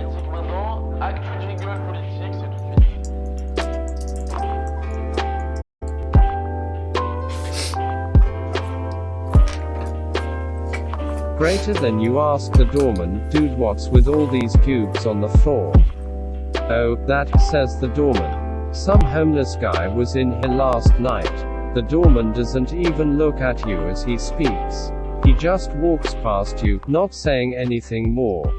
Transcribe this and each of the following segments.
politique maintenant. Actu jingle politique, c'est tout de suite. Greater than you ask the doorman, dude, what's with all these pubes on the floor? Oh, that, says the doorman. Some homeless guy was in here last night. The doorman doesn't even look at you as he speaks. He just walks past you, not saying anything more.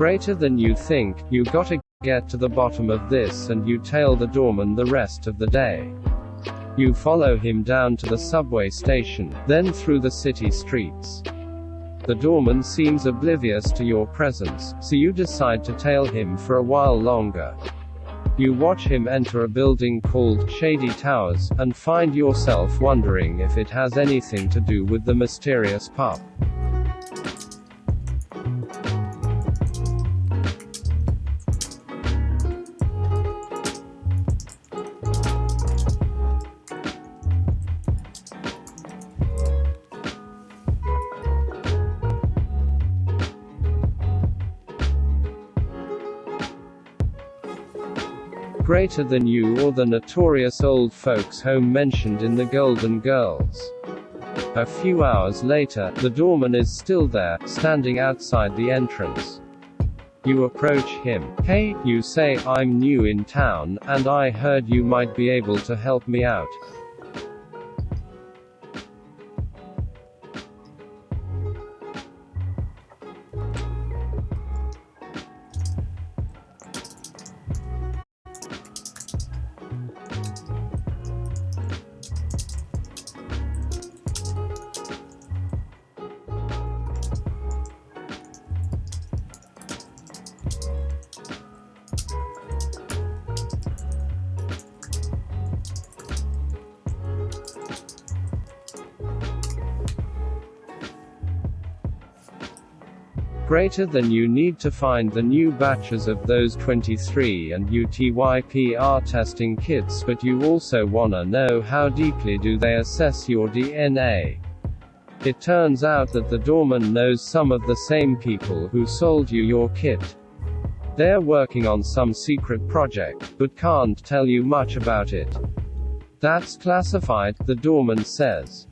Greater than you think, you gotta get to the bottom of this, and you tail the doorman the rest of the day. You follow him down to the subway station, then through the city streets. The doorman seems oblivious to your presence, so you decide to tail him for a while longer. You watch him enter a building called Shady Towers, and find yourself wondering if it has anything to do with the mysterious pup. Greater than you or the notorious old folks home mentioned in the Golden Girls. A few hours later, the doorman is still there, standing outside the entrance. You approach him. Hey, you say, I'm new in town, and I heard you might be able to help me out. Greater than you need to find the new batches of those 23 and UTYPR testing kits, but you also wanna know how deeply do they assess your DNA. It turns out that the doorman knows some of the same people who sold you your kit. They're working on some secret project, but can't tell you much about it. That's classified, the doorman says.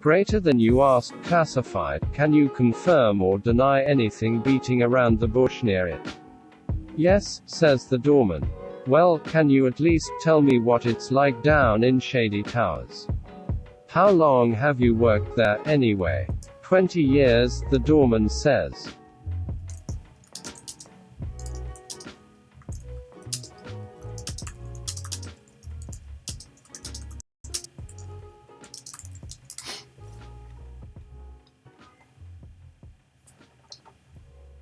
Greater than you ask, classified, can you confirm or deny anything beating around the bush near it? Yes, says the doorman. Well, can you at least tell me what it's like down in Shady Towers? How long have you worked there, anyway? 20 years, the doorman says.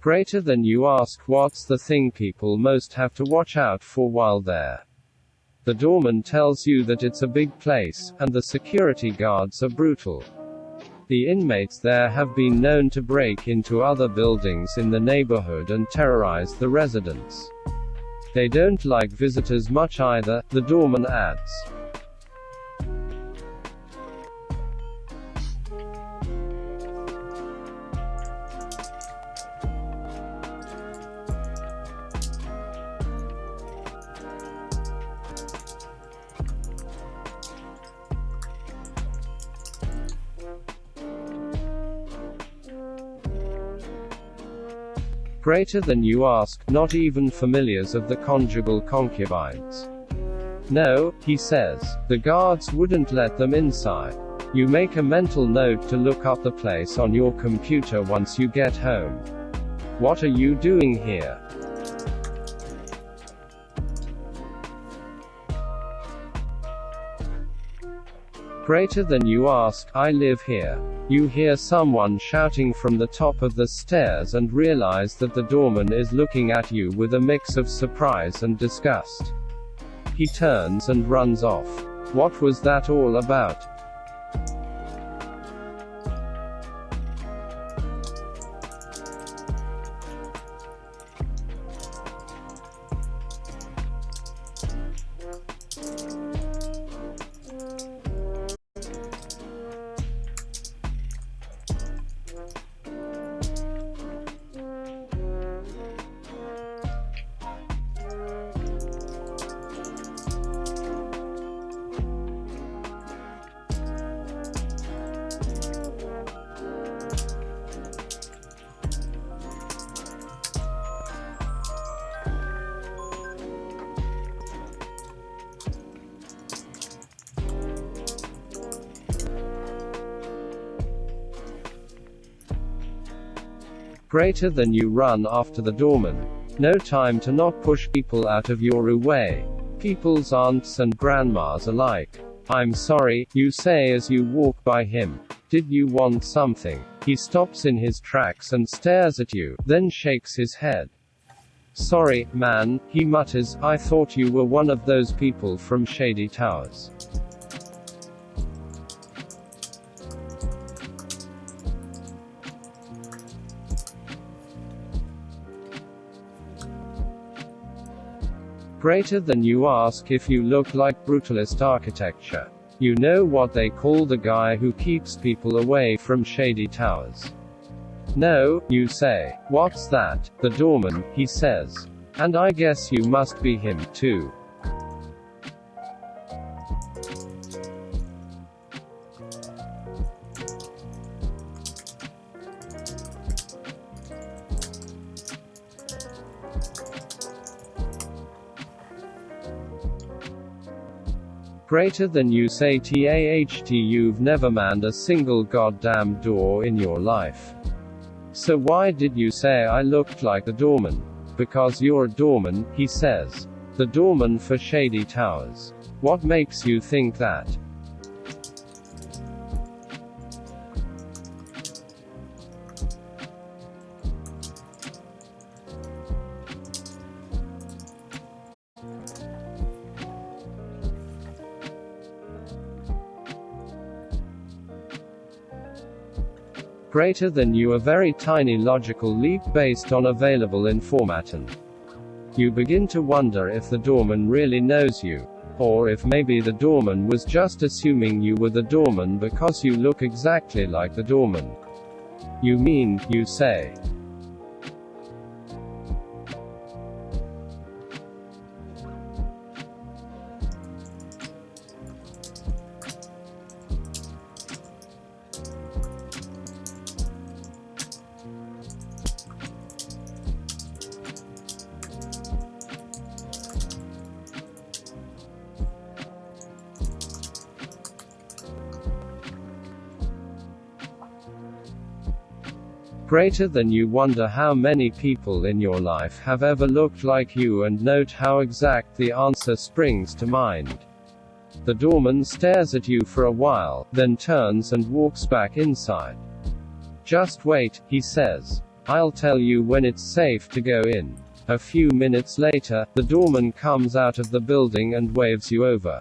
Greater than you ask, what's the thing people most have to watch out for while there? The doorman tells you that it's a big place, and the security guards are brutal. The inmates there have been known to break into other buildings in the neighborhood and terrorize the residents. They don't like visitors much either, the doorman adds. Greater than you ask, not even familiars of the conjugal concubines. No, he says, the guards wouldn't let them inside. You make a mental note to look up the place on your computer once you get home. What are you doing here? Greater than you ask, I live here. You hear someone shouting from the top of the stairs and realize that the doorman is looking at you with a mix of surprise and disgust. He turns and runs off. What was that all about? Greater than you run after the doorman. No time to not push people out of your way. People's aunts and grandmas alike. I'm sorry, you say as you walk by him. Did you want something? He stops in his tracks and stares at you, then shakes his head. Sorry, man, he mutters, I thought you were one of those people from Shady Towers. Greater than you ask if you look like brutalist architecture. You know what they call the guy who keeps people away from Shady Towers. No, you say. What's that? The doorman, he says. And I guess you must be him, too. Greater than you say TAHT, you've never manned a single goddamn door in your life. So why did you say I looked like a doorman? Because you're a doorman, he says. The doorman for Shady Towers. What makes you think that? Greater than you, a very tiny logical leap based on available information. You begin to wonder if the doorman really knows you. Or if maybe the doorman was just assuming you were the doorman because you look exactly like the doorman. You mean, you say. Greater than you wonder how many people in your life have ever looked like you and note how exact the answer springs to mind. The doorman stares at you for a while, then turns and walks back inside. Just wait, he says. I'll tell you when it's safe to go in. A few minutes later, the doorman comes out of the building and waves you over.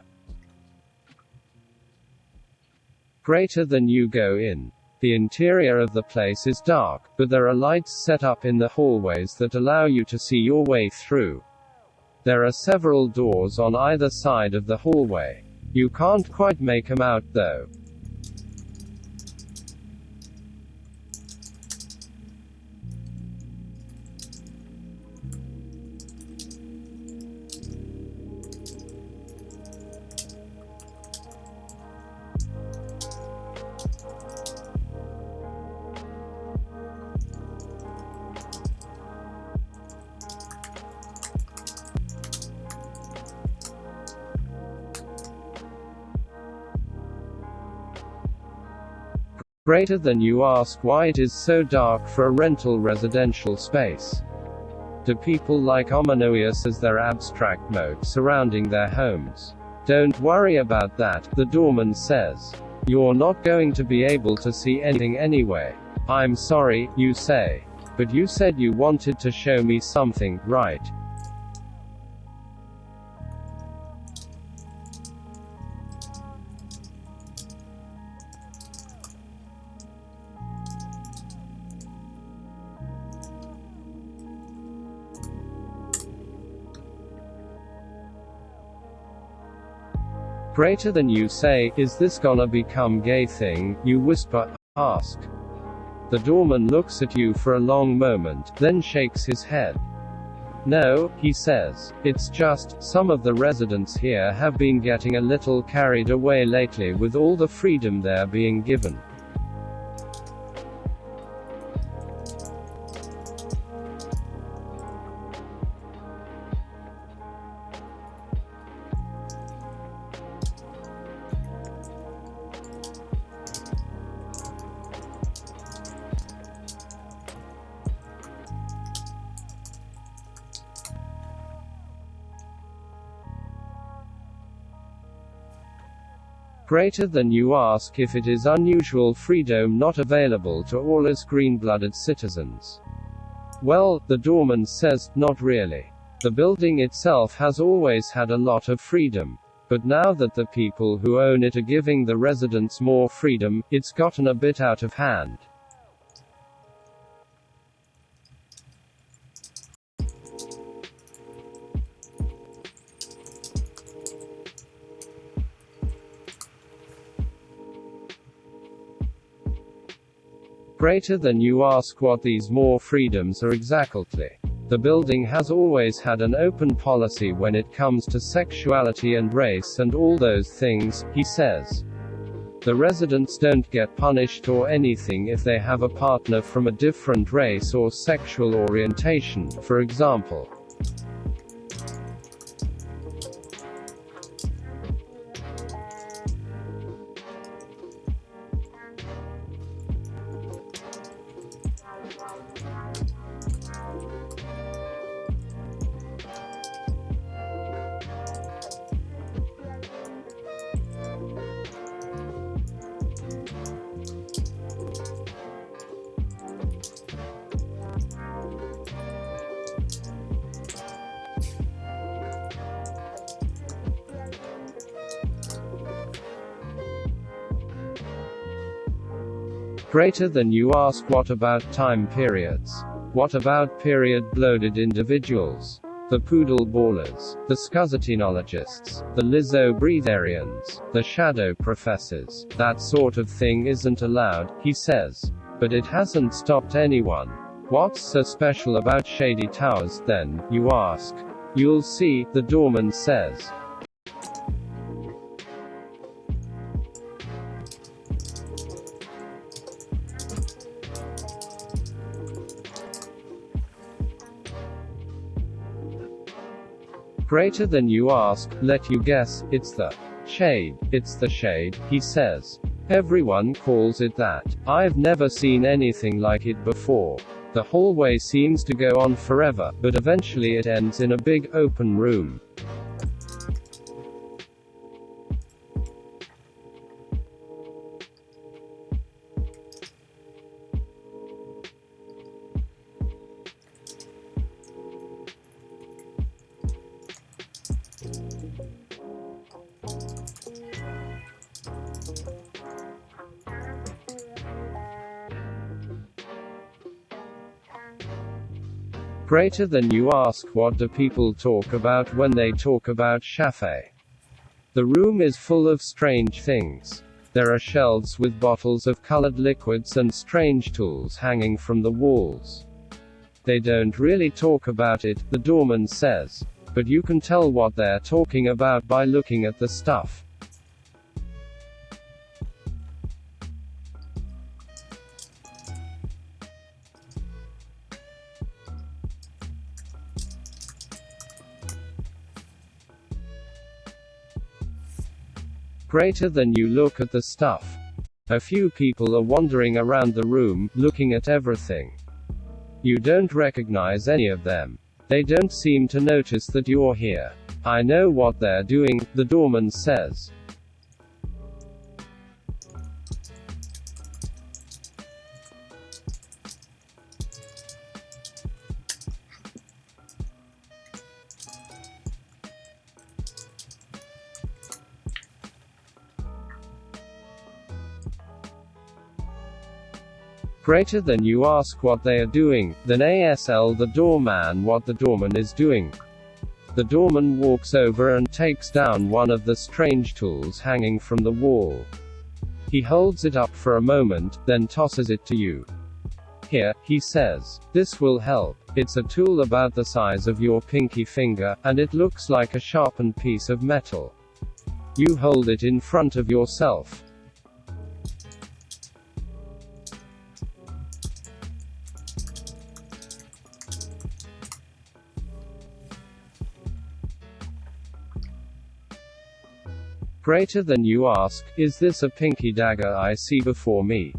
Greater than you go in. The interior of the place is dark, but there are lights set up in the hallways that allow you to see your way through. There are several doors on either side of the hallway. You can't quite make them out though. Greater than you ask why it is so dark for a rental residential space. Do people like Ominoius as their abstract moat surrounding their homes? Don't worry about that, the doorman says. You're not going to be able to see anything anyway. I'm sorry, you say. But you said you wanted to show me something, right? Greater than you say, is this gonna become gay thing, you whisper, ask. The doorman looks at you for a long moment, then shakes his head. No, he says, it's just, some of the residents here have been getting a little carried away lately with all the freedom they're being given. Greater than you ask if it is unusual freedom not available to all us green-blooded citizens. Well, the doorman says, not really. The building itself has always had a lot of freedom. But now that the people who own it are giving the residents more freedom, it's gotten a bit out of hand. Greater than you ask what these more freedoms are exactly. The building has always had an open policy when it comes to sexuality and race and all those things, he says. The residents don't get punished or anything if they have a partner from a different race or sexual orientation, for example. Greater than you ask what about time periods? What about period-bloated individuals? The poodle ballers, the scuzzatinologists, the Lizzo breatharians, the shadow professors, that sort of thing isn't allowed, he says. But it hasn't stopped anyone. What's so special about Shady Towers, then, you ask? You'll see, the doorman says. Greater than you ask, let you guess, it's the shade. It's the shade, he says. Everyone calls it that. I've never seen anything like it before. The hallway seems to go on forever, but eventually it ends in a big open room. Greater than you ask what do people talk about when they talk about Shafe. The room is full of strange things. There are shelves with bottles of colored liquids and strange tools hanging from the walls. They don't really talk about it, the doorman says. But you can tell what they're talking about by looking at the stuff. Greater than you look at the stuff. A few people are wandering around the room, looking at everything. You don't recognize any of them. They don't seem to notice that you're here. I know what they're doing, the doorman says. Greater than you ask what they are doing, then asl the doorman what the doorman is doing. The doorman walks over and takes down one of the strange tools hanging from the wall. He holds it up for a moment, then tosses it to you. Here, he says. This will help. It's a tool about the size of your pinky finger, and it looks like a sharpened piece of metal. You hold it in front of yourself. Greater than you ask, is this a pinky dagger I see before me?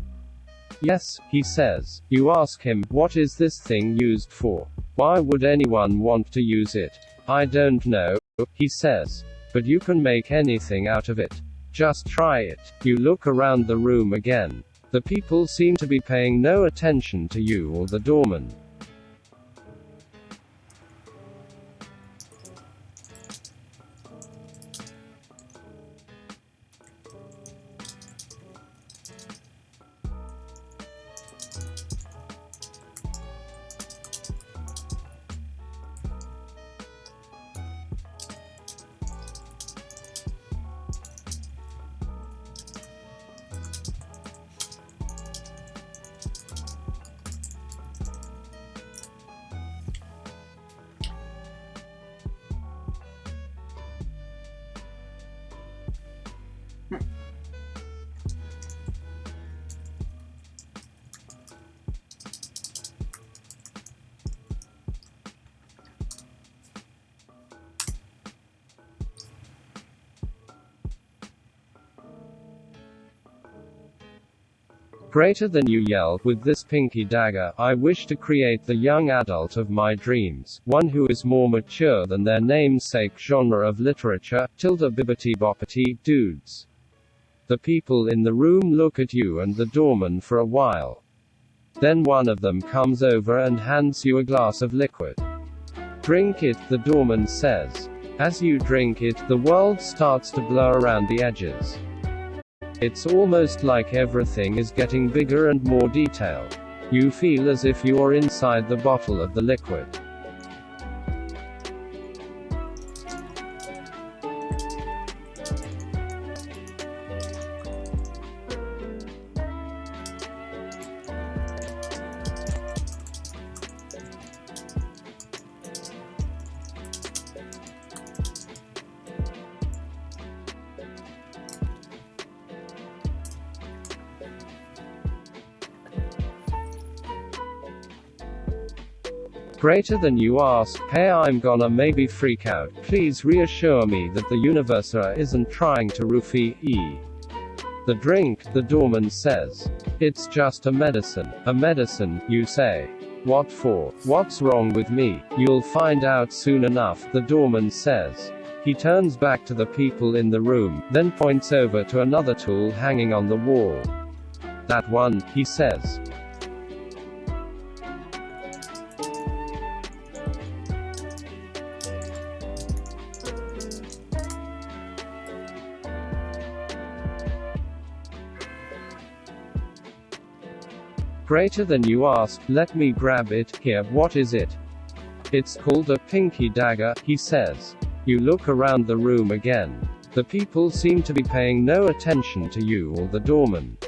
Yes, he says. You ask him, what is this thing used for? Why would anyone want to use it? I don't know, he says. But you can make anything out of it. Just try it. You look around the room again. The people seem to be paying no attention to you or the doorman. Greater than you yell, with this pinky dagger, I wish to create the young adult of my dreams, one who is more mature than their namesake genre of literature, bibbity boppity, dudes. The people in the room look at you and the doorman for a while. Then one of them comes over and hands you a glass of liquid. Drink it, the doorman says. As you drink it, the world starts to blur around the edges. It's almost like everything is getting bigger and more detailed. You feel as if you are inside the bottle of the liquid. Greater than you ask, hey, I'm gonna maybe freak out, please reassure me that the universe isn't trying to roofie e. The drink, the doorman says. It's just a medicine. A medicine, you say. What for? What's wrong with me? You'll find out soon enough, the doorman says. He turns back to the people in the room, then points over to another tool hanging on the wall. That one, he says. Greater than you ask, let me grab it, here, what is it? It's called a pinky dagger, he says. You look around the room again. The people seem to be paying no attention to you or the doorman.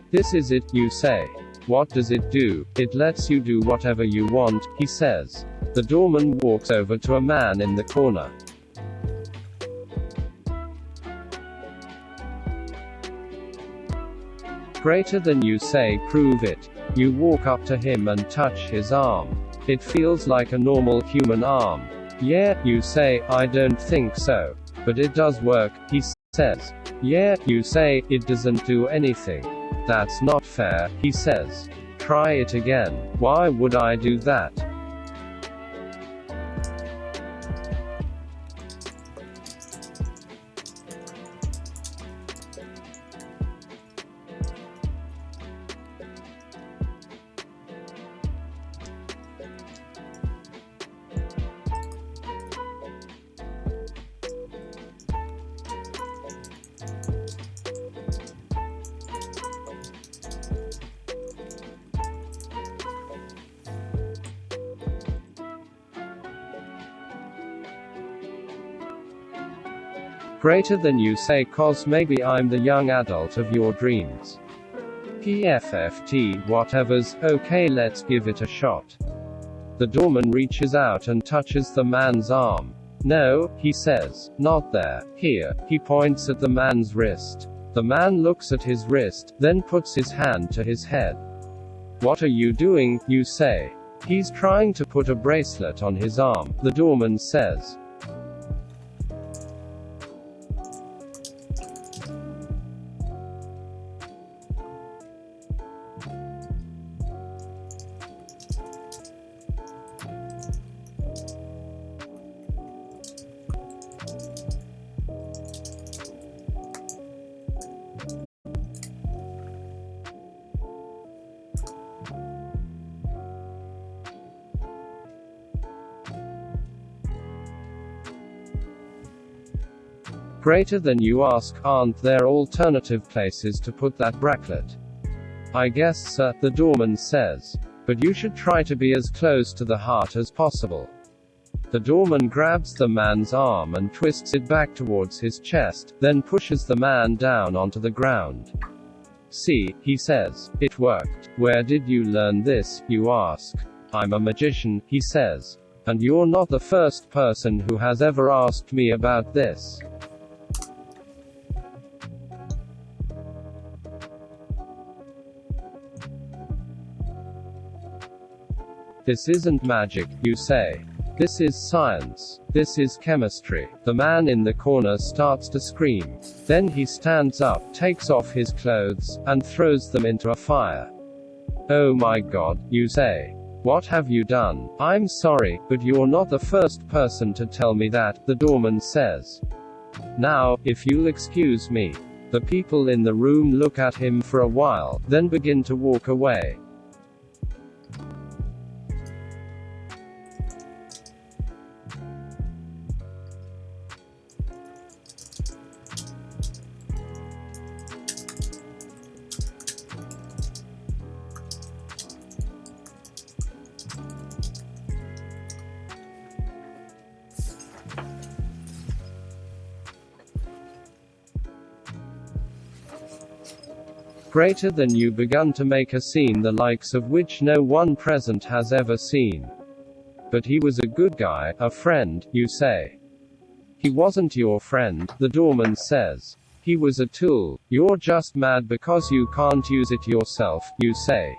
This is it, you say. What does it do? It lets you do whatever you want, he says. The doorman walks over to a man in the corner. Greater than you say, prove it. You walk up to him and touch his arm. It feels like a normal human arm. Yeah, you say, I don't think so. But it does work, he says. Yeah, you say, it doesn't do anything. That's not fair, he says. Try it again. Why would I do that? Greater than you say, cause maybe I'm the young adult of your dreams. PFFT, whatever's, okay, let's give it a shot. The doorman reaches out and touches the man's arm. No, he says, not there, here. He points at the man's wrist. The man looks at his wrist, then puts his hand to his head. What are you doing, you say? He's trying to put a bracelet on his arm, the doorman says. Greater than you ask, aren't there alternative places to put that bracelet? I guess, sir, the doorman says. But you should try to be as close to the heart as possible. The doorman grabs the man's arm and twists it back towards his chest, then pushes the man down onto the ground. See, he says, it worked. Where did you learn this, you ask? I'm a magician, he says. And you're not the first person who has ever asked me about this. This isn't magic, you say. This is science. This is chemistry. The man in the corner starts to scream. Then he stands up, takes off his clothes, and throws them into a fire. Oh my God, you say. What have you done? I'm sorry, but you're not the first person to tell me that, the doorman says. Now, if you'll excuse me. The people in the room look at him for a while, then begin to walk away. Greater than you begun to make a scene the likes of which no one present has ever seen. But he was a good guy, a friend, you say. He wasn't your friend, the doorman says. He was a tool. You're just mad because you can't use it yourself, you say.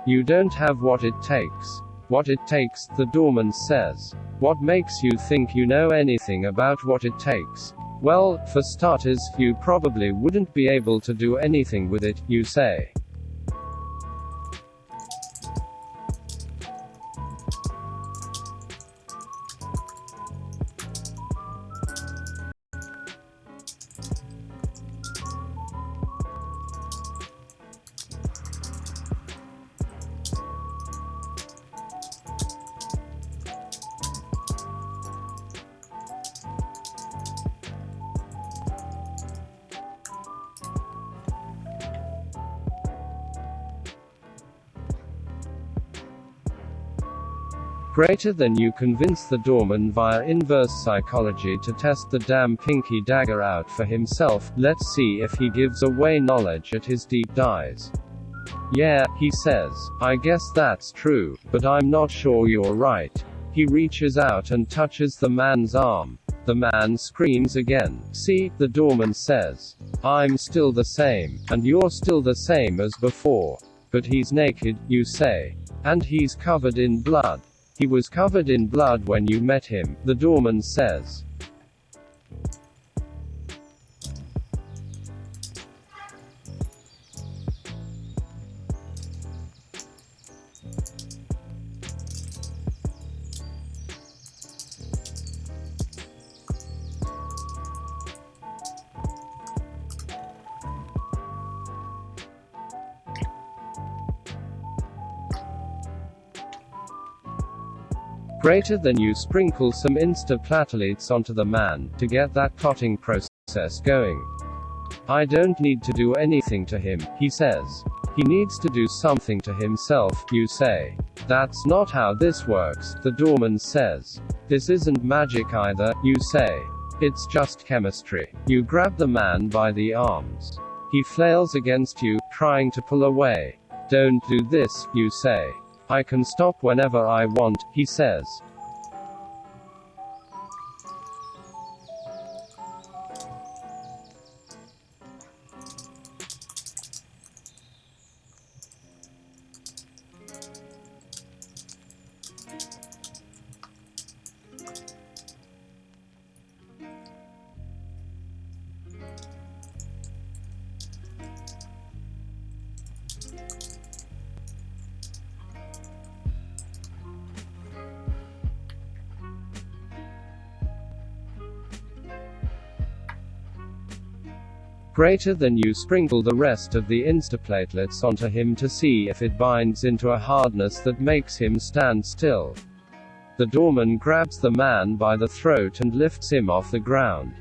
You don't have what it takes. What it takes, the doorman says. What makes you think you know anything about what it takes? Well, for starters, you probably wouldn't be able to do anything with it, you say. Greater than you convince the doorman via inverse psychology to test the damn pinky dagger out for himself. Let's see if he gives away knowledge at his deep dives. Yeah, he says. I guess that's true, but I'm not sure you're right. He reaches out and touches the man's arm. The man screams again. See, the doorman says. I'm still the same, and you're still the same as before. But he's naked, you say. And he's covered in blood. He was covered in blood when you met him, the doorman says. Greater than you sprinkle some Insta-platelets onto the man, to get that clotting process going. I don't need to do anything to him, he says. He needs to do something to himself, you say. That's not how this works, the doorman says. This isn't magic either, you say. It's just chemistry. You grab the man by the arms. He flails against you, trying to pull away. Don't do this, you say. I can stop whenever I want, he says. Greater than you sprinkle the rest of the Instaplatelets onto him to see if it binds into a hardness that makes him stand still. The doorman grabs the man by the throat and lifts him off the ground.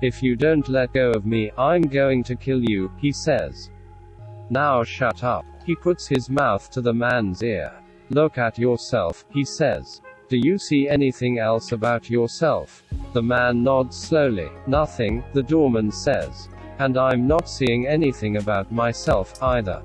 If you don't let go of me, I'm going to kill you, he says. Now shut up. He puts his mouth to the man's ear. Look at yourself, he says. Do you see anything else about yourself? The man nods slowly. Nothing, the doorman says. And I'm not seeing anything about myself, either.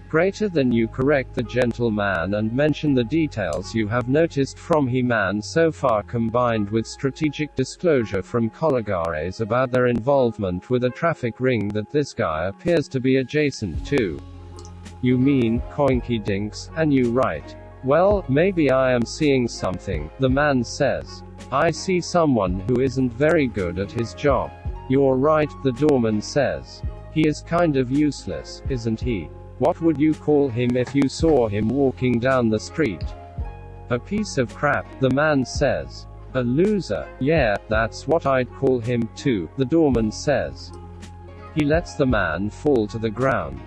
Greater than you correct the gentleman and mention the details you have noticed from He-Man so far, combined with strategic disclosure from Coligares about their involvement with a traffic ring that this guy appears to be adjacent to. You mean, Coinky Dinks, and you right. Well, maybe I am seeing something, the man says. I see someone who isn't very good at his job. You're right, the doorman says. He is kind of useless, isn't he? What would you call him if you saw him walking down the street? A piece of crap, the man says. A loser, yeah, that's what I'd call him too, the doorman says. He lets the man fall to the ground.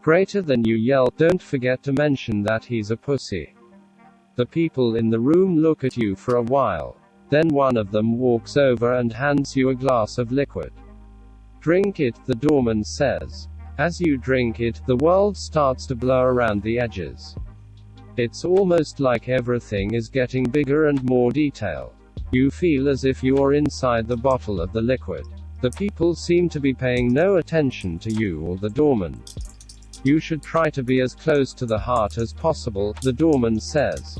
Greater than you yell, don't forget to mention that he's a pussy. The people in the room look at you for a while. Then one of them walks over and hands you a glass of liquid. Drink it, the doorman says. As you drink it, the world starts to blur around the edges. It's almost like everything is getting bigger and more detailed. You feel as if you're inside the bottle of the liquid. The people seem to be paying no attention to you or the doorman. You should try to be as close to the heart as possible, the doorman says.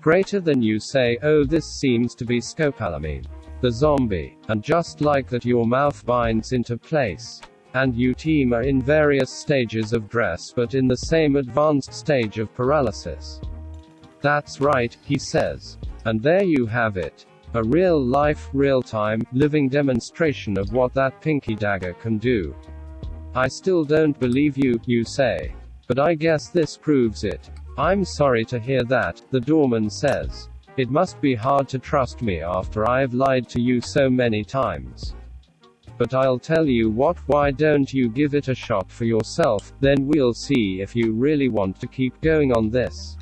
Greater than you say, oh, this seems to be scopolamine. The zombie. And just like that, your mouth binds into place. And you team are in various stages of dress, but in the same advanced stage of paralysis. That's right, he says. And there you have it. A real-life, real-time, living demonstration of what that pinky dagger can do. I still don't believe you, you say. But I guess this proves it. I'm sorry to hear that, the doorman says. It must be hard to trust me after I've lied to you so many times. But I'll tell you what, why don't you give it a shot for yourself, then we'll see if you really want to keep going on this.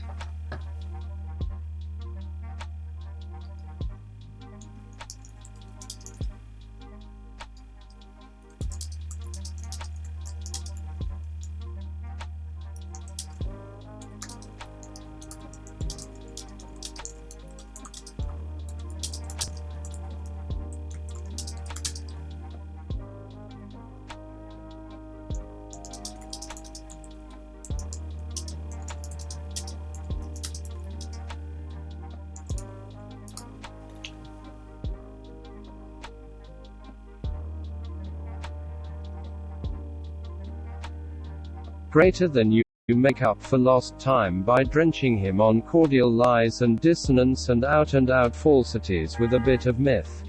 Greater than you make up for lost time by drenching him on cordial lies and dissonance and out-and-out falsities with a bit of myth.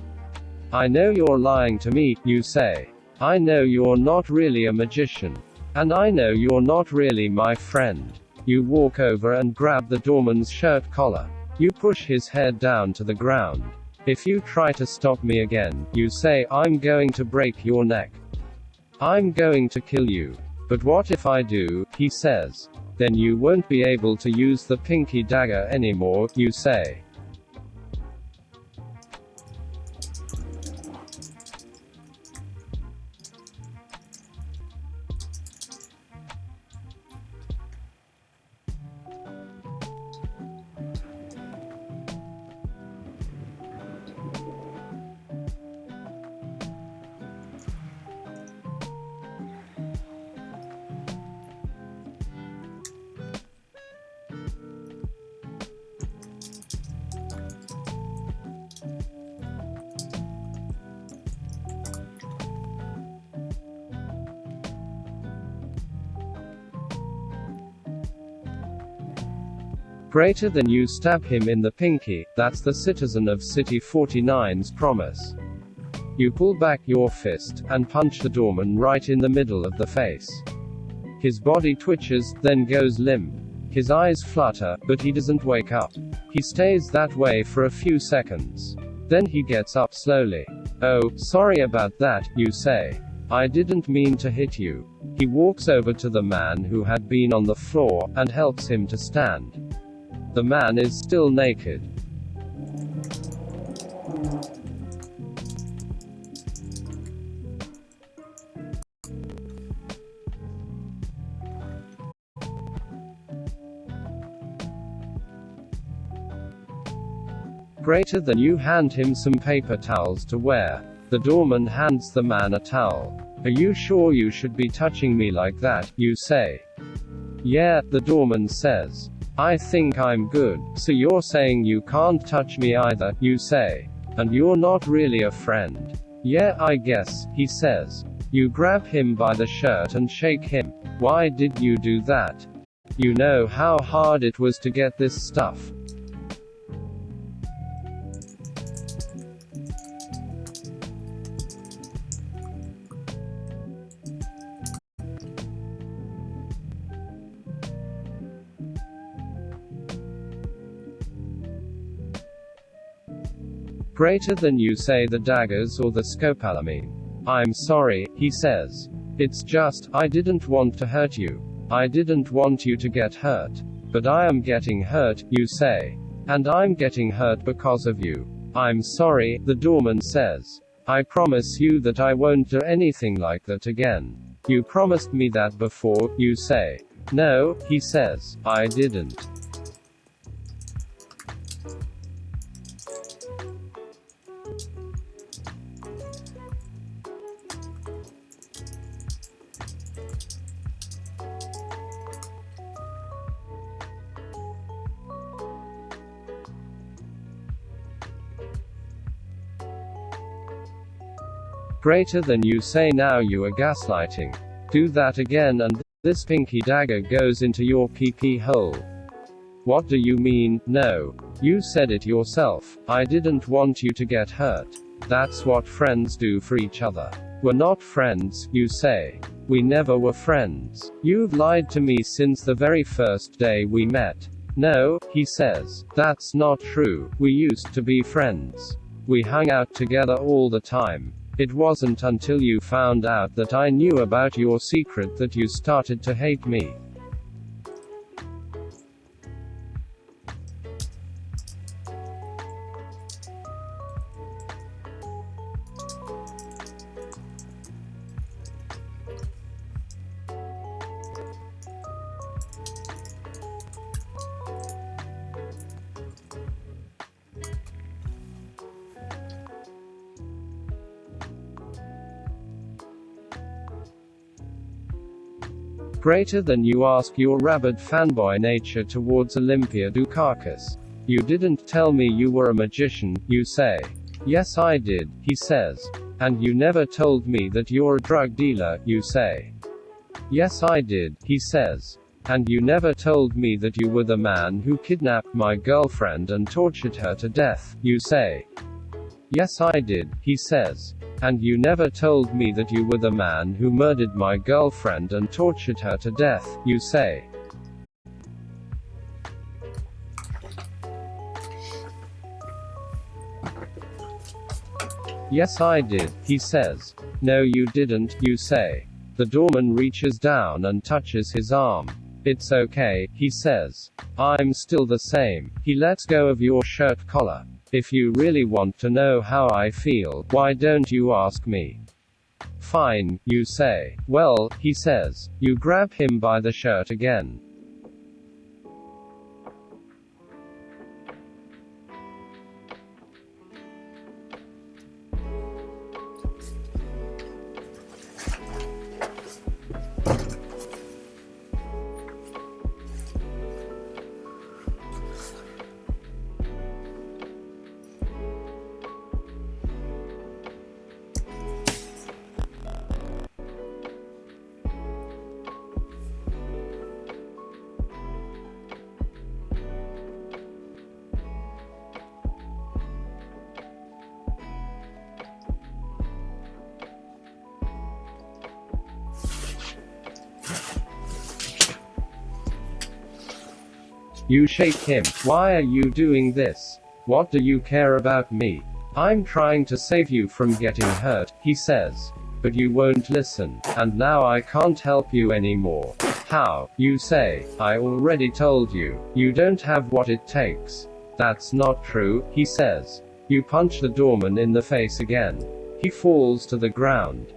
I know you're lying to me, you say. I know you're not really a magician. And I know you're not really my friend. You walk over and grab the doorman's shirt collar. You push his head down to the ground. If you try to stop me again, you say, I'm going to break your neck. I'm going to kill you. But what if I do, he says. Then you won't be able to use the pinky dagger anymore, you say. Greater than you stab him in the pinky, that's the citizen of City 49's promise. You pull back your fist, and punch the doorman right in the middle of the face. His body twitches, then goes limp. His eyes flutter, but he doesn't wake up. He stays that way for a few seconds. Then he gets up slowly. Oh, sorry about that, you say. I didn't mean to hit you. He walks over to the man who had been on the floor, and helps him to stand. The man is still naked. Greater than you hand him some paper towels to wear. The doorman hands the man a towel. Are you sure you should be touching me like that, you say? Yeah, the doorman says. I think I'm good, so you're saying you can't touch me either, you say. And you're not really a friend. Yeah, I guess, he says. You grab him by the shirt and shake him. Why did you do that? You know how hard it was to get this stuff. Greater than you say the daggers or the scopolamine. I'm sorry, he says. It's just, I didn't want to hurt you. I didn't want you to get hurt. But I am getting hurt, you say. And I'm getting hurt because of you. I'm sorry, the doorman says. I promise you that I won't do anything like that again. You promised me that before, you say. No, he says, I didn't. Greater than you say now you are gaslighting. Do that again and this pinky dagger goes into your pee hole. What do you mean? No. You said it yourself. I didn't want you to get hurt. That's what friends do for each other. We're not friends, you say. We never were friends. You've lied to me since the very first day we met. No, he says. That's not true. We used to be friends. We hung out together all the time. It wasn't until you found out that I knew about your secret that you started to hate me. Greater than you ask your rabid fanboy nature towards Olympia Dukakis. You didn't tell me you were a magician, you say. Yes I did, he says. And you never told me that you're a drug dealer, you say. Yes I did, he says. And you never told me that you were the man who kidnapped my girlfriend and tortured her to death, you say. Yes I did, he says. And you never told me that you were the man who murdered my girlfriend and tortured her to death, you say. Yes I did, he says. No you didn't, you say. The doorman reaches down and touches his arm. It's okay, he says. I'm still the same. He lets go of your shirt collar. If you really want to know how I feel, why don't you ask me? Fine, you say. Well, he says. You grab him by the shirt again. You shake him. Why are you doing this? What do you care about me? I'm trying to save you from getting hurt, he says. But you won't listen, and now I can't help you anymore. How? You say. I already told you. You don't have what it takes. That's not true, he says. You punch the doorman in the face again. He falls to the ground.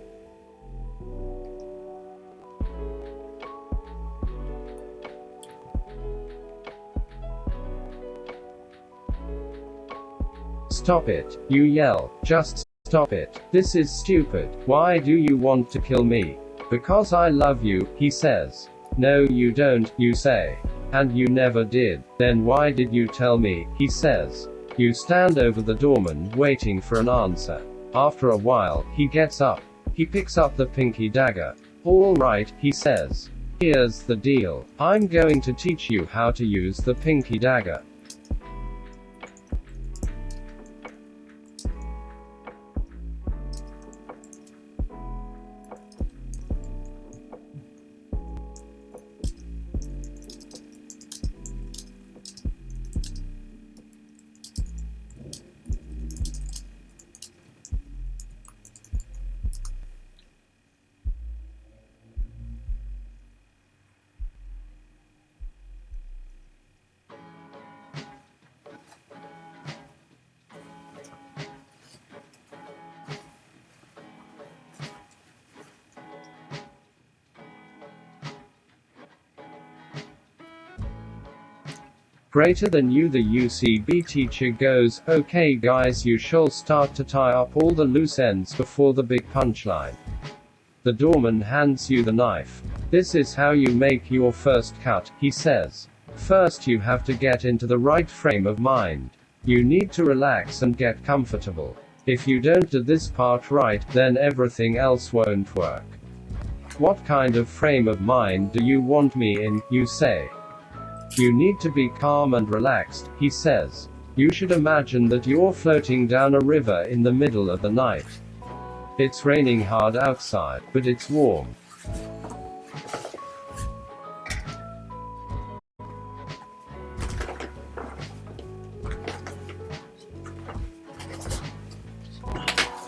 Stop it, you yell. Just stop it. This is stupid. Why do you want to kill me? Because I love you, he says. No you don't, you say. And you never did. Then why did you tell me, he says. You stand over the doorman, waiting for an answer. After a while, he gets up. He picks up the pinky dagger. All right, he says. Here's the deal. I'm going to teach you how to use the pinky dagger. Greater than you. The UCB teacher goes, okay guys, you shall start to tie up all the loose ends before the big punchline. The doorman hands you the knife. This is how you make your first cut, he says. First you have to get into the right frame of mind. You need to relax and get comfortable. If you don't do this part right, then everything else won't work. What kind of frame of mind do you want me in, you say? You need to be calm and relaxed, he says. You should imagine that you're floating down a river in the middle of the night. It's raining hard outside, but it's warm.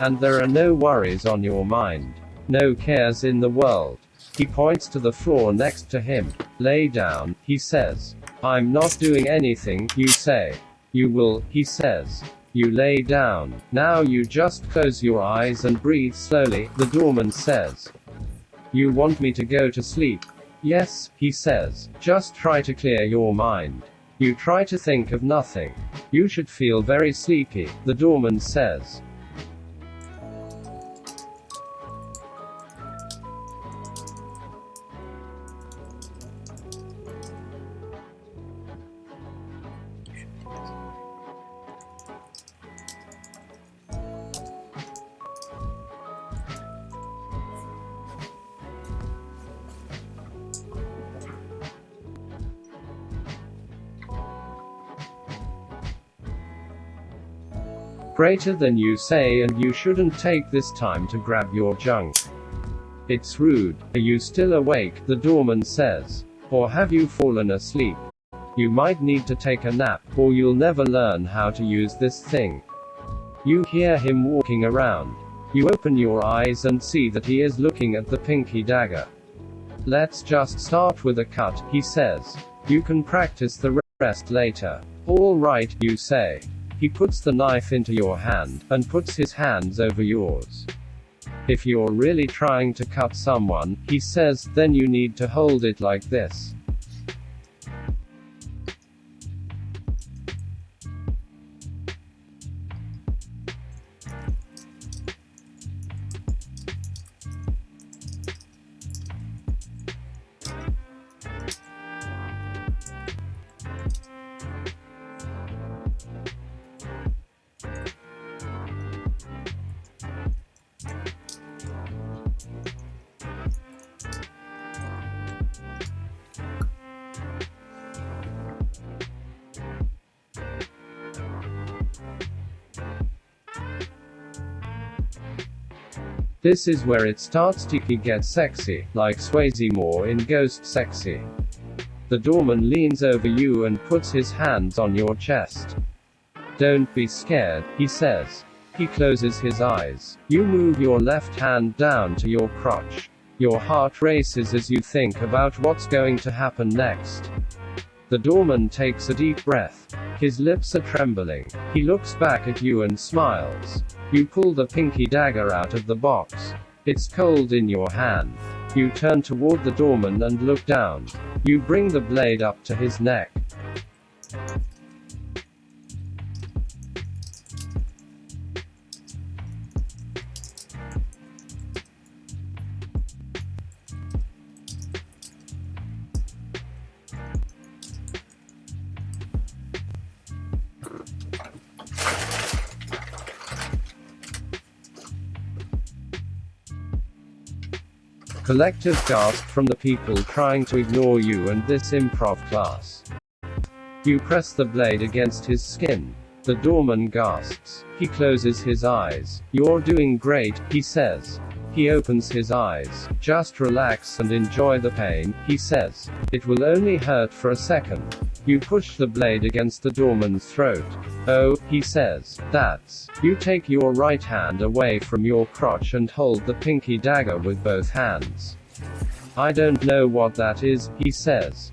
And there are no worries on your mind. No cares in the world. He points to the floor next to him. Lay down, he says. I'm not doing anything, you say. You will, he says. You lay down. Now you just close your eyes and breathe slowly, the doorman says. You want me to go to sleep? Yes, he says. Just try to clear your mind. You try to think of nothing. You should feel very sleepy, the doorman says. Greater than you say, and you shouldn't take this time to grab your junk. It's rude. Are you still awake? The doorman says. Or have you fallen asleep? You might need to take a nap, or you'll never learn how to use this thing. You hear him walking around. You open your eyes and see that he is looking at the pinky dagger. Let's just start with a cut, he says. You can practice the rest later. All right, you say. He puts the knife into your hand, and puts his hands over yours. If you're really trying to cut someone, he says, then you need to hold it like this. This is where it starts to get sexy, like Swayze Moore in Ghost Sexy. The doorman leans over you and puts his hands on your chest. Don't be scared, he says. He closes his eyes. You move your left hand down to your crotch. Your heart races as you think about what's going to happen next. The doorman takes a deep breath. His lips are trembling. He looks back at you and smiles. You pull the pinky dagger out of the box. It's cold in your hand. You turn toward the doorman and look down. You bring the blade up to his neck. Collective gasp from the people trying to ignore you and this improv class. You press the blade against his skin. The doorman gasps. He closes his eyes. You're doing great, he says. He opens his eyes. Just relax and enjoy the pain, he says. It will only hurt for a second. You push the blade against the doorman's throat. Oh, he says. That's. You take your right hand away from your crotch and hold the pinky dagger with both hands. I don't know what that is, he says.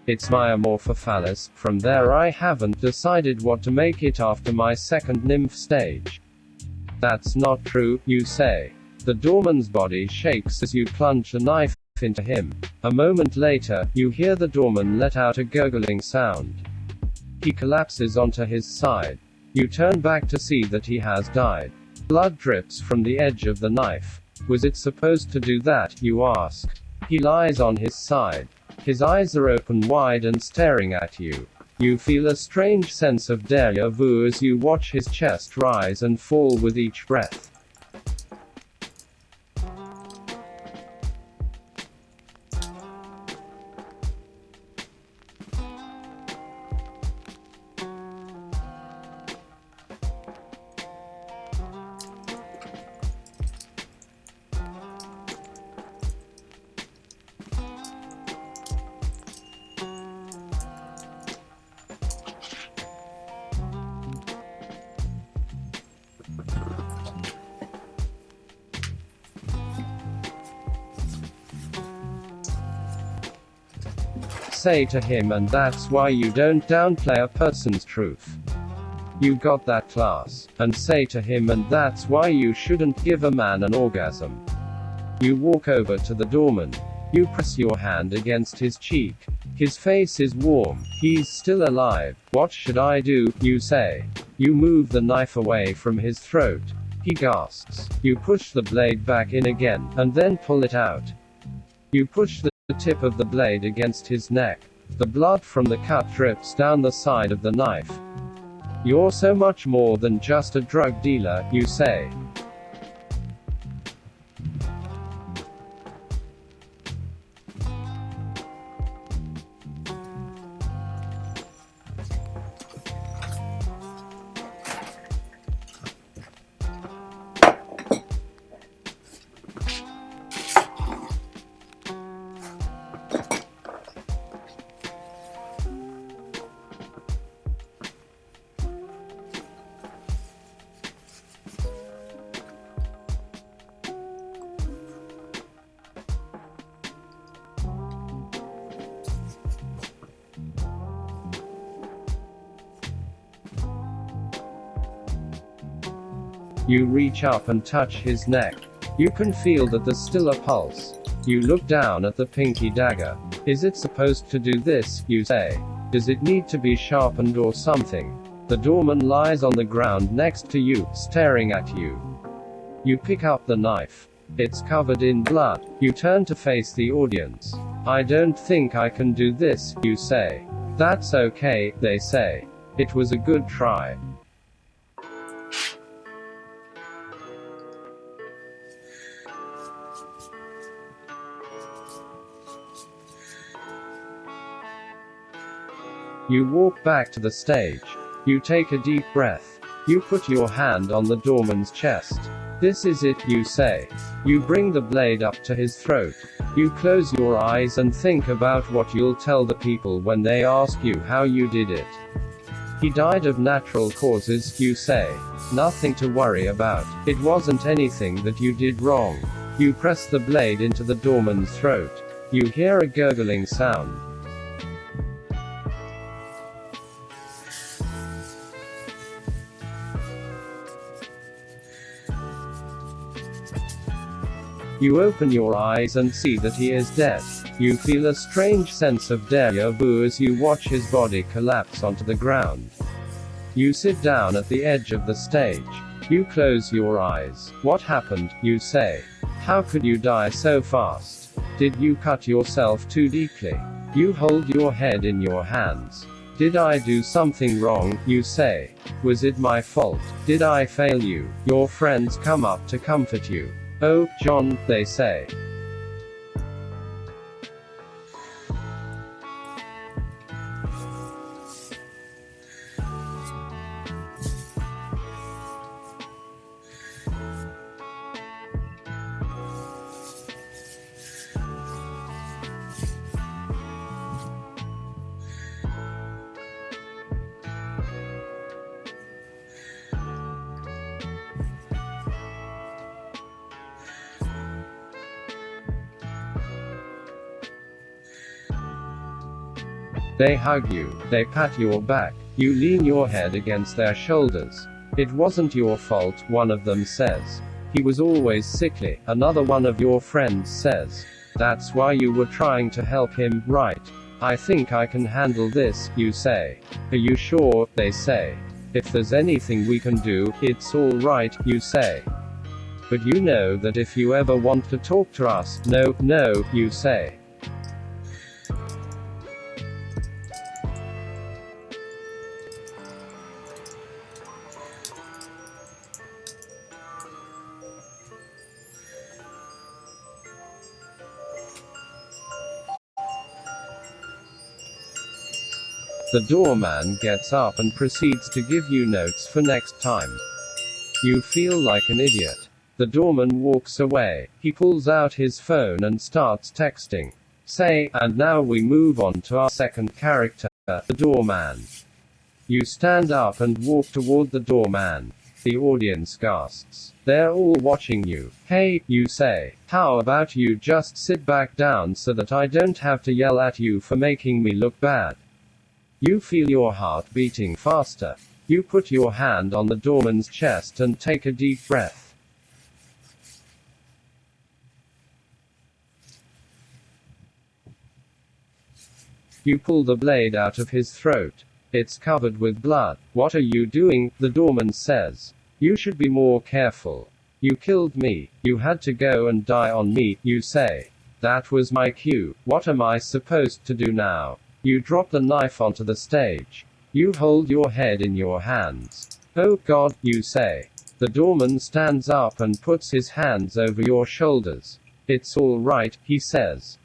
It's my Amorphophallus. From there I haven't decided what to make it after my second nymph stage. That's not true, you say. The doorman's body shakes as you plunge the knife into him. A moment later, you hear the doorman let out a gurgling sound. He collapses onto his side. You turn back to see that he has died. Blood drips from the edge of the knife. Was it supposed to do that, you ask? He lies on his side. His eyes are open wide and staring at you. You feel a strange sense of déjà vu as you watch his chest rise and fall with each breath. Say to him, and that's why you don't downplay a person's truth. You got that class. And say to him, and that's why you shouldn't give a man an orgasm. You walk over to the doorman. You press your hand against his cheek. His face is warm. He's still alive. What should I do, you say. You move the knife away from his throat. He gasps. You push the blade back in again, and then pull it out. You push the tip of the blade against his neck. The blood from the cut drips down the side of the knife. You're so much more than just a drug dealer, you say. You reach up and touch his neck. You can feel that there's still a pulse. You look down at the pinky dagger. Is it supposed to do this, you say? Does it need to be sharpened or something? The doorman lies on the ground next to you, staring at you. You pick up the knife. It's covered in blood. You turn to face the audience. I don't think I can do this, you say. That's okay, they say. It was a good try. You walk back to the stage. You take a deep breath. You put your hand on the doorman's chest. This is it, you say. You bring the blade up to his throat. You close your eyes and think about what you'll tell the people when they ask you how you did it. He died of natural causes, you say. Nothing to worry about. It wasn't anything that you did wrong. You press the blade into the doorman's throat. You hear a gurgling sound. You open your eyes and see that he is dead. You feel a strange sense of déjà vu as you watch his body collapse onto the ground. You sit down at the edge of the stage. You close your eyes. What happened, you say? How could you die so fast? Did you cut yourself too deeply? You hold your head in your hands. Did I do something wrong, you say? Was it my fault? Did I fail you? Your friends come up to comfort you. Oh, John, they say. They hug you, they pat your back, you lean your head against their shoulders. It wasn't your fault, one of them says. He was always sickly, another one of your friends says. That's why you were trying to help him, right? I think I can handle this, you say. Are you sure? They say. If there's anything we can do, it's all right, you say. But you know that if you ever want to talk to us, no, you say. The doorman gets up and proceeds to give you notes for next time. You feel like an idiot. The doorman walks away. He pulls out his phone and starts texting. Say, and now we move on to our second character, the doorman. You stand up and walk toward the doorman. The audience gasps. They're all watching you. Hey, you say, how about you just sit back down so that I don't have to yell at you for making me look bad? You feel your heart beating faster. You put your hand on the doorman's chest and take a deep breath. You pull the blade out of his throat. It's covered with blood. What are you doing? The doorman says. You should be more careful. You killed me. You had to go and die on me, you say. That was my cue. What am I supposed to do now? You drop the knife onto the stage. You hold your head in your hands. Oh God, you say. The doorman stands up and puts his hands over your shoulders. It's all right, he says.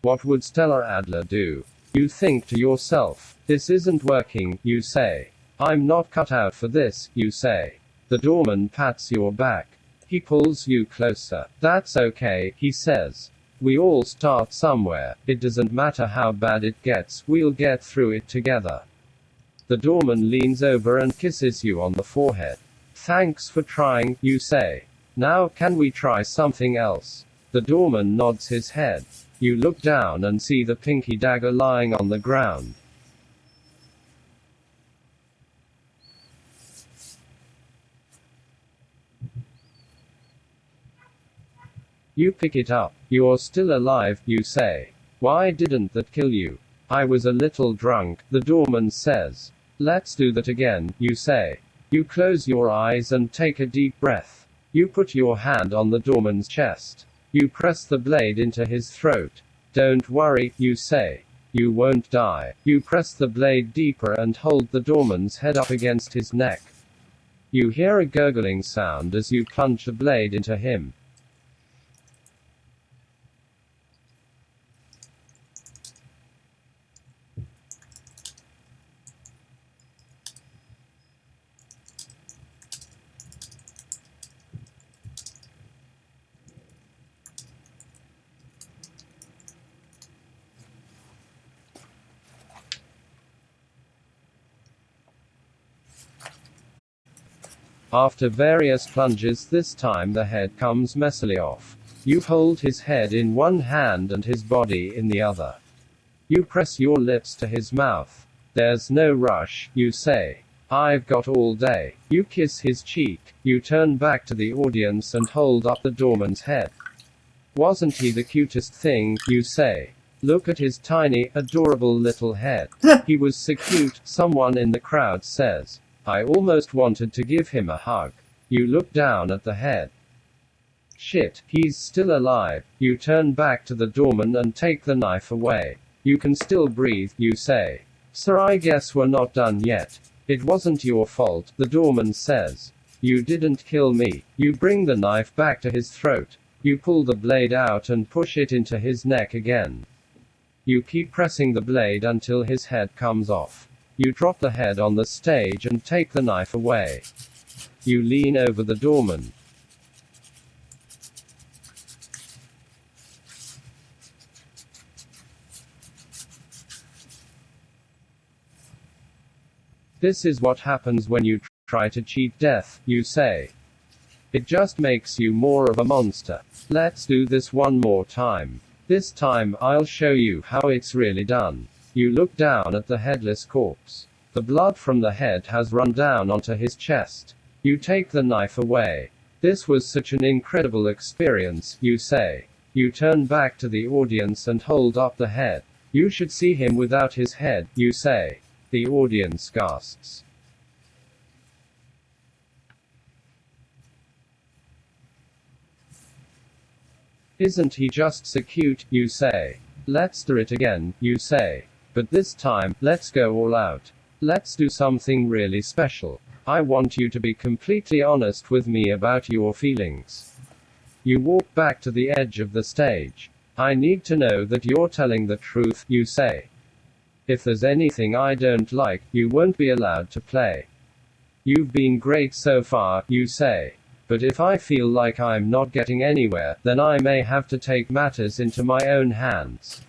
What would Stella Adler do? You think to yourself, this isn't working, you say. I'm not cut out for this, you say. The doorman pats your back. He pulls you closer. That's okay, he says. We all start somewhere. It doesn't matter how bad it gets, we'll get through it together. The doorman leans over and kisses you on the forehead. Thanks for trying, you say. Now can we try something else? The doorman nods his head. You look down and see the pinky dagger lying on the ground. You pick it up. You're still alive, you say. Why didn't that kill you? I was a little drunk, the doorman says. Let's do that again, you say. You close your eyes and take a deep breath. You put your hand on the doorman's chest. You press the blade into his throat. Don't worry, you say. You won't die. You press the blade deeper and hold the doorman's head up against his neck. You hear a gurgling sound as you plunge the blade into him. After various plunges, this time the head comes messily off. You hold his head in one hand and his body in the other. You press your lips to his mouth. There's no rush, you say. I've got all day. You kiss his cheek. You turn back to the audience and hold up the doorman's head. Wasn't he the cutest thing, you say. Look at his tiny, adorable little head. He was so cute, someone in the crowd says. I almost wanted to give him a hug. You look down at the head. Shit, he's still alive. You turn back to the doorman and take the knife away. You can still breathe, you say. Sir, I guess we're not done yet. It wasn't your fault, the doorman says. You didn't kill me. You bring the knife back to his throat. You pull the blade out and push it into his neck again. You keep pressing the blade until his head comes off. You drop the head on the stage and take the knife away. You lean over the doorman. This is what happens when you try to cheat death, you say. It just makes you more of a monster. Let's do this one more time. This time, I'll show you how it's really done. You look down at the headless corpse. The blood from the head has run down onto his chest. You take the knife away. This was such an incredible experience, you say. You turn back to the audience and hold up the head. You should see him without his head, you say. The audience gasps. Isn't he just so cute, you say. Let's do it again, you say. But this time, let's go all out. Let's do something really special. I want you to be completely honest with me about your feelings. You walk back to the edge of the stage. I need to know that you're telling the truth, you say. If there's anything I don't like, you won't be allowed to play. You've been great so far, you say. But if I feel like I'm not getting anywhere, then I may have to take matters into my own hands.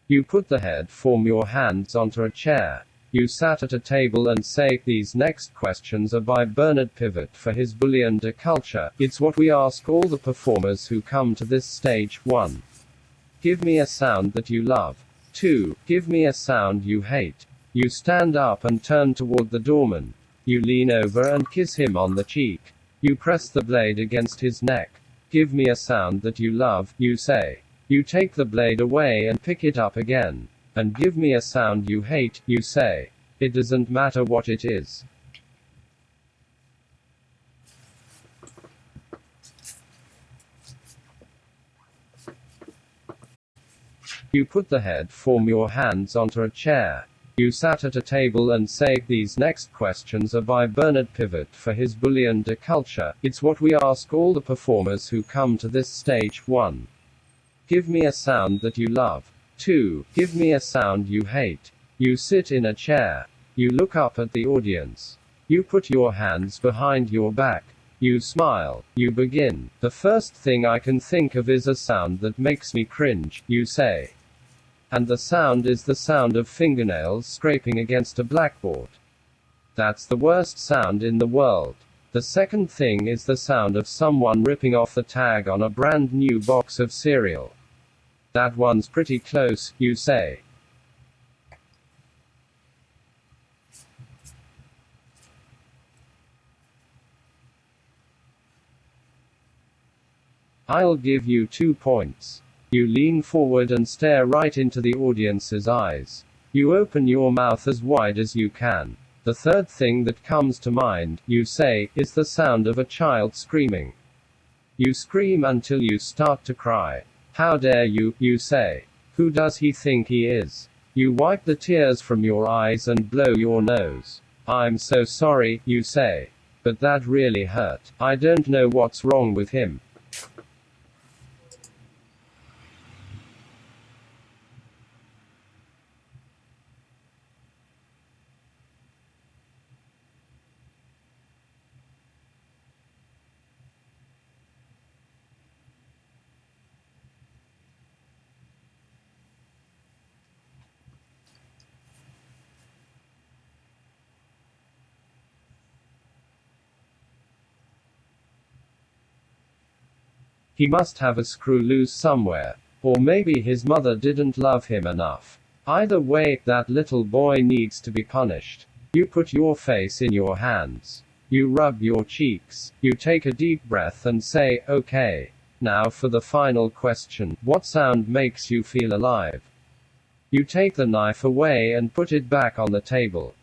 You put the head from your hands onto a chair. You sat at a table and say, these next questions are by Bernard Pivot for his Boolean de Culture. It's what we ask all the performers who come to this stage. 1. Give me a sound that you love. 2. Give me a sound you hate. You stand up and turn toward the doorman. You lean over and kiss him on the cheek. You press the blade against his neck. Give me a sound that you love, you say. You take the blade away and pick it up again. And give me a sound you hate, you say. It doesn't matter what it is. You put the head from your hands onto a chair. You sat at a table and say, these next questions are by Bernard Pivot for his Boolean de Culture. It's what we ask all the performers who come to this stage. 1. Give me a sound that you love. 2. Give me a sound you hate. You sit in a chair. You look up at the audience. You put your hands behind your back. You smile. You begin. The first thing I can think of is a sound that makes me cringe, you say. And the sound is the sound of fingernails scraping against a blackboard. That's the worst sound in the world. The second thing is the sound of someone ripping off the tag on a brand new box of cereal. That one's pretty close, you say. I'll give you 2 points. You lean forward and stare right into the audience's eyes. You open your mouth as wide as you can. The third thing that comes to mind, you say, is the sound of a child screaming. You scream until you start to cry. How dare you, you say. Who does he think he is? You wipe the tears from your eyes and blow your nose. I'm so sorry, you say. But that really hurt. I don't know what's wrong with him. He must have a screw loose somewhere. Or maybe his mother didn't love him enough. Either way, that little boy needs to be punished. You put your face in your hands. You rub your cheeks. You take a deep breath and say, okay. Now for the final question. What sound makes you feel alive? You take the knife away and put it back on the table.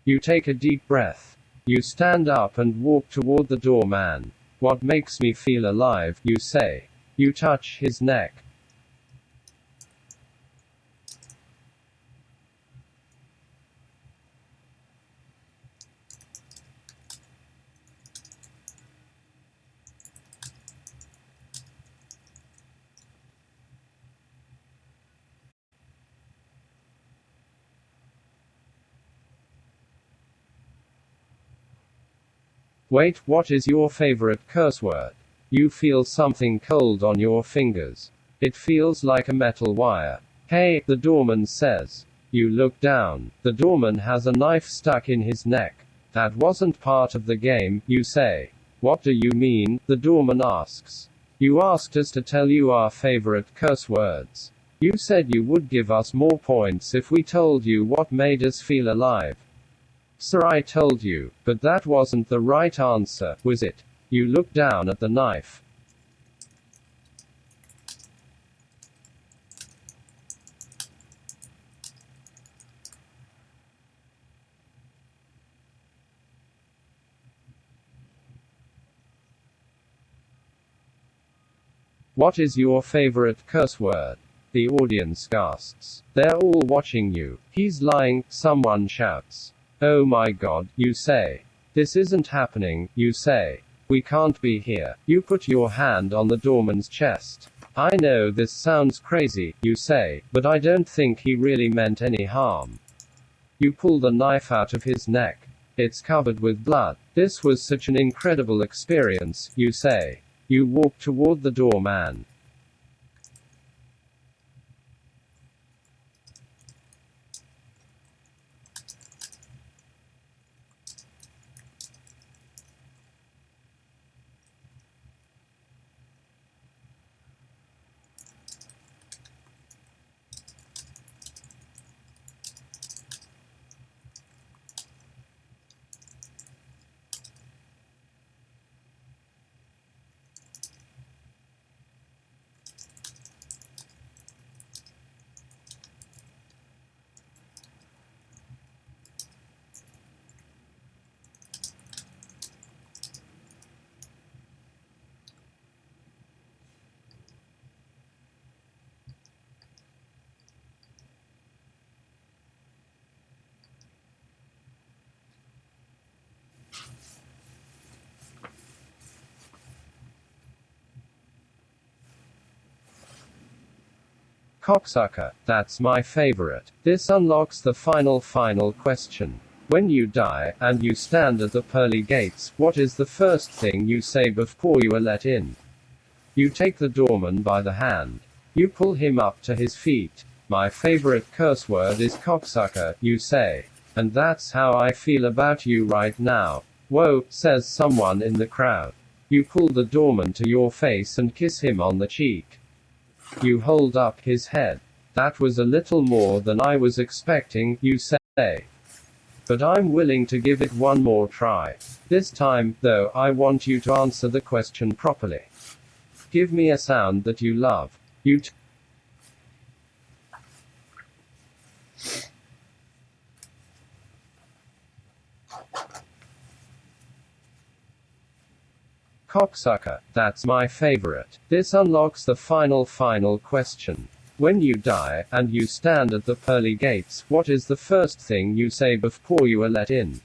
You take a deep breath. You stand up and walk toward the doorman. What makes me feel alive, you say. You touch his neck. Wait, what is your favorite curse word? You feel something cold on your fingers. It feels like a metal wire. Hey, the doorman says. You look down. The doorman has a knife stuck in his neck. That wasn't part of the game, you say. What do you mean? The doorman asks. You asked us to tell you our favorite curse words. You said you would give us more points if we told you what made us feel alive. Sir, I told you, but that wasn't the right answer, was it? You look down at the knife. What is your favorite curse word? The audience gasps. They're all watching you. He's lying, someone shouts. Oh my God, you say. This isn't happening, you say. We can't be here. You put your hand on the doorman's chest. I know this sounds crazy, you say, but I don't think he really meant any harm. You pull the knife out of his neck. It's covered with blood. This was such an incredible experience, you say. You walk toward the doorman. Cocksucker, that's my favorite. This unlocks the final question. When you die, and you stand at the pearly gates, what is the first thing you say before you are let in? You take the doorman by the hand. You pull him up to his feet. My favorite curse word is cocksucker, you say. And that's how I feel about you right now. Whoa, says someone in the crowd. You pull the doorman to your face and kiss him on the cheek. You hold up his head. That was a little more than I was expecting, you say. But I'm willing to give it one more try. This time, though, I want you to answer the question properly. Give me a sound that you love. You Cocksucker, that's my favorite. This unlocks the final question. When you die, and you stand at the pearly gates, what is the first thing you say before you are let in?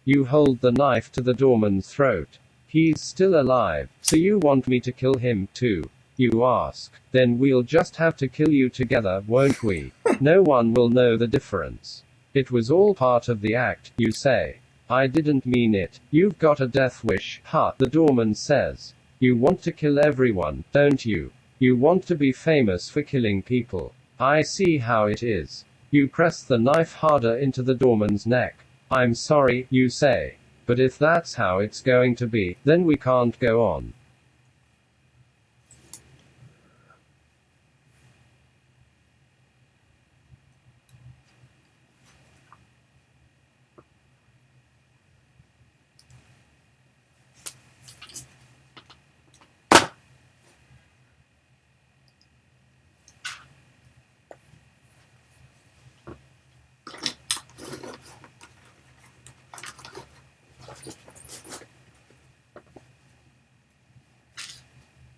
You hold the knife to the doorman's throat. He's still alive, so you want me to kill him, too? You ask. Then we'll just have to kill you together, won't we? No one will know the difference. It was all part of the act, you say. I didn't mean it. You've got a death wish, huh? The doorman says. You want to kill everyone, don't you? You want to be famous for killing people. I see how it is. You press the knife harder into the doorman's neck. I'm sorry, you say. But if that's how it's going to be, then we can't go on.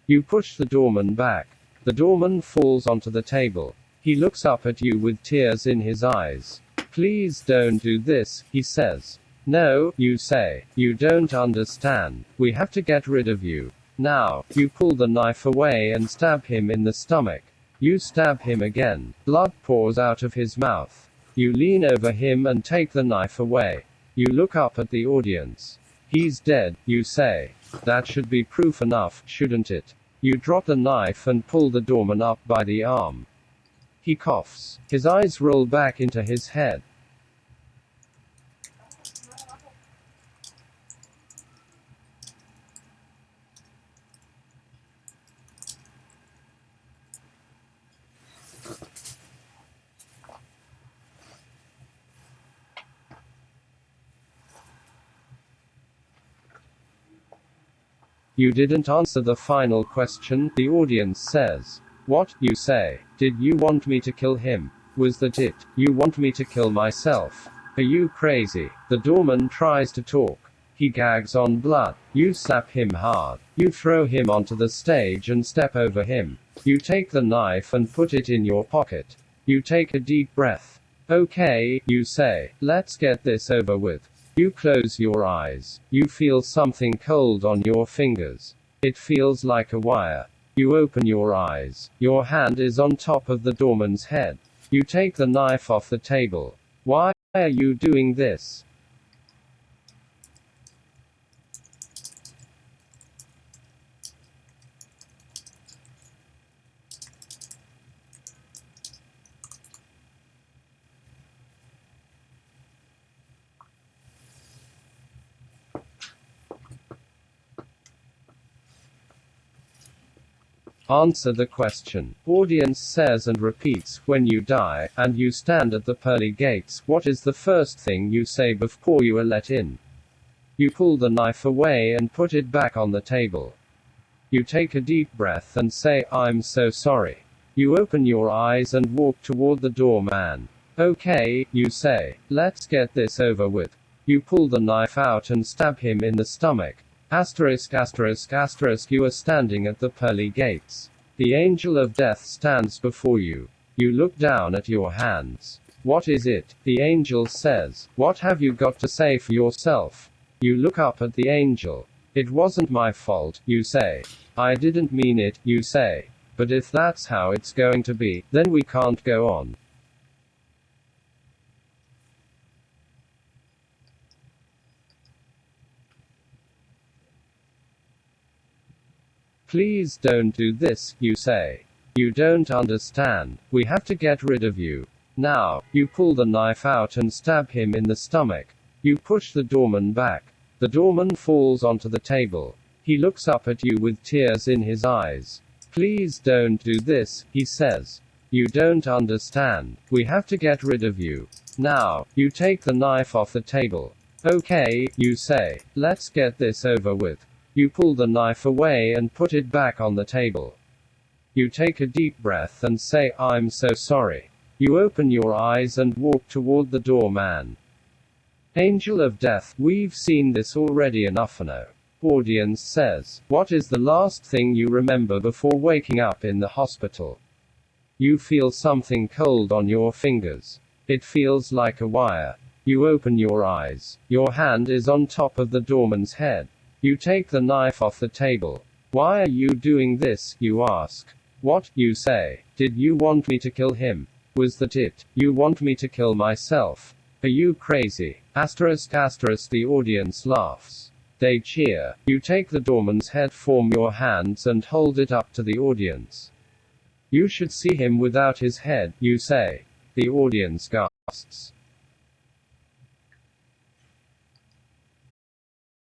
You push the doorman back. The doorman falls onto the table. He looks up at you with tears in his eyes. Please don't do this, he says. No, you say. You don't understand. We have to get rid of you. Now, you pull the knife away and stab him in the stomach. You stab him again. Blood pours out of his mouth. You lean over him and take the knife away. You look up at the audience. He's dead, you say. That should be proof enough, shouldn't it? You drop the knife and pull the doorman up by the arm. He coughs. His eyes roll back into his head. You didn't answer the final question, the audience says. What, you say? Did you want me to kill him? Was that it? You want me to kill myself? Are you crazy? The doorman tries to talk. He gags on blood. You slap him hard. You throw him onto the stage and step over him. You take the knife and put it in your pocket. You take a deep breath. Okay, you say, let's get this over with. You close your eyes. You feel something cold on your fingers. It feels like a wire. You open your eyes. Your hand is on top of the doorman's head. You take the knife off the table. Why are you doing this? Answer the question. Audience says and repeats, when you die, and you stand at the pearly gates, what is the first thing you say before you are let in? You pull the knife away and put it back on the table. You take a deep breath and say, I'm so sorry. You open your eyes and walk toward the doorman. Okay, you say, let's get this over with. You pull the knife out and stab him in the stomach. Asterisk asterisk asterisk. You are standing at the pearly gates. The angel of death stands before you. You look down at your hands. What is it? The angel says. What have you got to say for yourself? You look up at the angel. It wasn't my fault, you say. I didn't mean it, you say. But if that's how it's going to be, then we can't go on. Please don't do this, you say. You don't understand. We have to get rid of you. Now, you pull the knife out and stab him in the stomach. You push the doorman back. The doorman falls onto the table. He looks up at you with tears in his eyes. Please don't do this, he says. You don't understand. We have to get rid of you. Now, you take the knife off the table. Okay, you say. Let's get this over with. You pull the knife away and put it back on the table. You take a deep breath and say, I'm so sorry. You open your eyes and walk toward the doorman. Angel of death, we've seen this already enough now. Audience says, what is the last thing you remember before waking up in the hospital? You feel something cold on your fingers. It feels like a wire. You open your eyes. Your hand is on top of the doorman's head. You take the knife off the table. Why are you doing this, you ask. What, you say. Did you want me to kill him? Was that it? You want me to kill myself? Are you crazy? Asterisk asterisk. The audience laughs. They cheer. You take the doorman's head from your hands and hold it up to the audience. You should see him without his head, you say. The audience gasps.